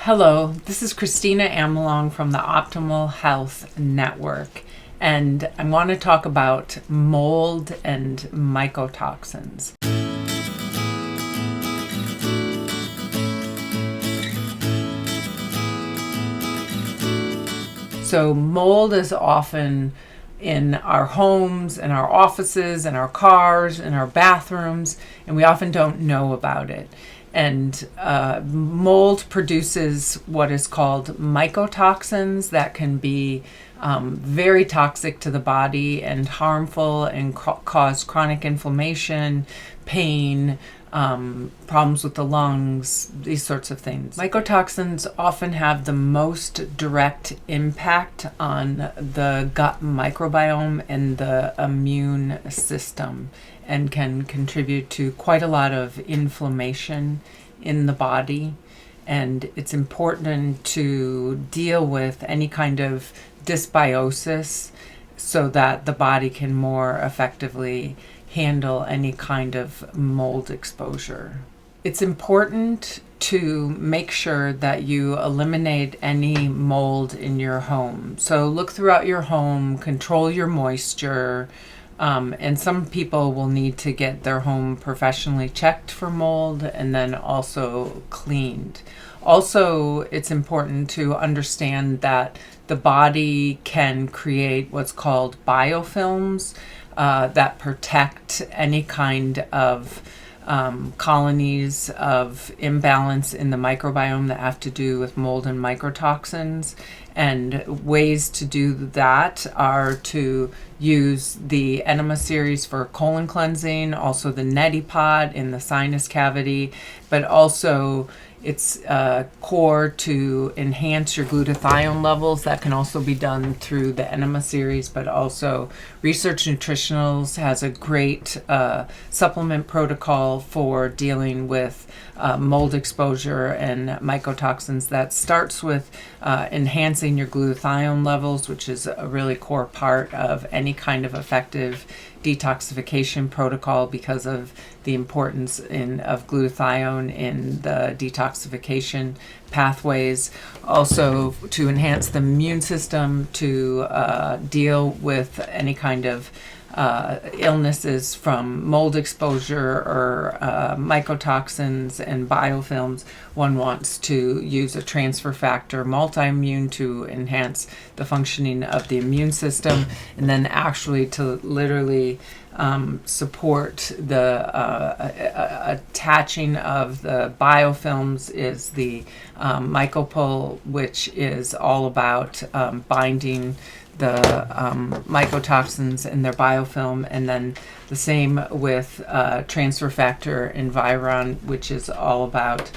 Hello, this is Kristina Amelong from the Optimal Health Network, and I want to talk about mold and mycotoxins. So mold is often in our homes, in our offices, in our cars, in our bathrooms, and we often don't know about it. And mold produces what is called mycotoxins that can be very toxic to the body and harmful and cause chronic inflammation, pain, problems with the lungs, these sorts of things. Mycotoxins often have the most direct impact on the gut microbiome and the immune system, and can contribute to quite a lot of inflammation in the body. And it's important to deal with any kind of dysbiosis so that the body can more effectively handle any kind of mold exposure. It's important to make sure that you eliminate any mold in your home. So look throughout your home, control your moisture, and some people will need to get their home professionally checked for mold and then also cleaned. Also, it's important to understand that the body can create what's called biofilms that protect any kind of colonies of imbalance in the microbiome that have to do with mold and mycotoxins. And ways to do that are to use the enema series for colon cleansing, also the neti pot in the sinus cavity, but also it's core to enhance your glutathione levels. That can also be done through the enema series, but also Research Nutritionals has a great supplement protocol for dealing with mold exposure and mycotoxins that starts with enhancing your glutathione levels, which is a really core part of any kind of effective detoxification protocol because of the importance of glutathione in the detoxification pathways. Also to enhance the immune system to deal with any kind of illnesses from mold exposure or mycotoxins and biofilms. One wants to use a transfer factor multi-immune to enhance the functioning of the immune system, and then actually to literally support the attaching of the biofilms is the MycoPul, which is all about binding the mycotoxins in their biofilm, and then the same with transfer factor Enviro, which is all about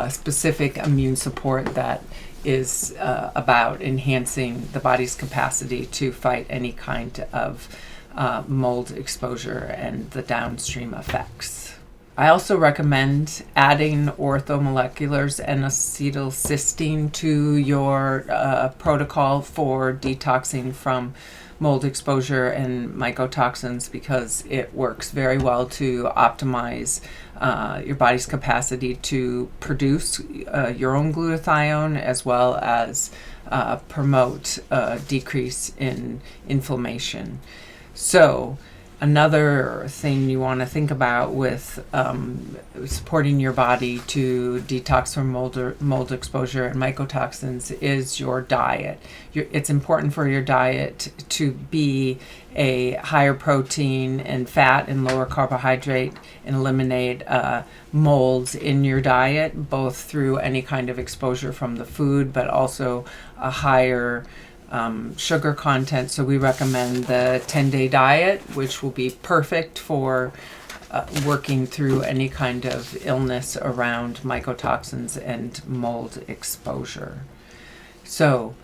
specific immune support that is about enhancing the body's capacity to fight any kind of mold exposure and the downstream effects. I also recommend adding Ortho Molecular's N-Acetyl cysteine to your protocol for detoxing from mold exposure and mycotoxins, because it works very well to optimize your body's capacity to produce your own glutathione, as well as promote a decrease in inflammation. So another thing you want to think about with supporting your body to detox from mold exposure and mycotoxins is your diet. It's important for your diet to be a higher protein and fat and lower carbohydrate, and eliminate molds in your diet, both through any kind of exposure from the food, but also a higher sugar content. So we recommend the 10-day diet, which will be perfect for working through any kind of illness around mycotoxins and mold exposure. So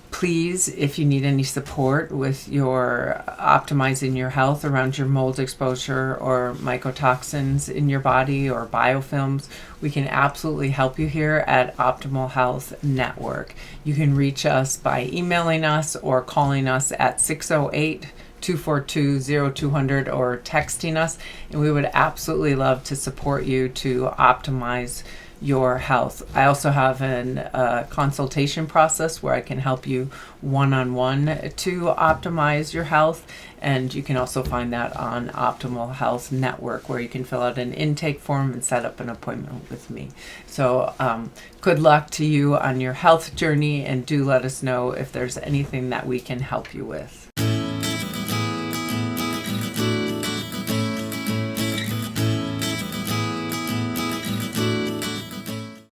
please, if you need any support with your optimizing your health around your mold exposure or mycotoxins in your body or biofilms, we can absolutely help you here at Optimal Health Network. You can reach us by emailing us or calling us at 608-242-0200 or texting us, and we would absolutely love to support you to optimize your health. I also have a consultation process where I can help you one-on-one to optimize your health. And you can also find that on Optimal Health Network, where you can fill out an intake form and set up an appointment with me. So good luck to you on your health journey, and do let us know if there's anything that we can help you with.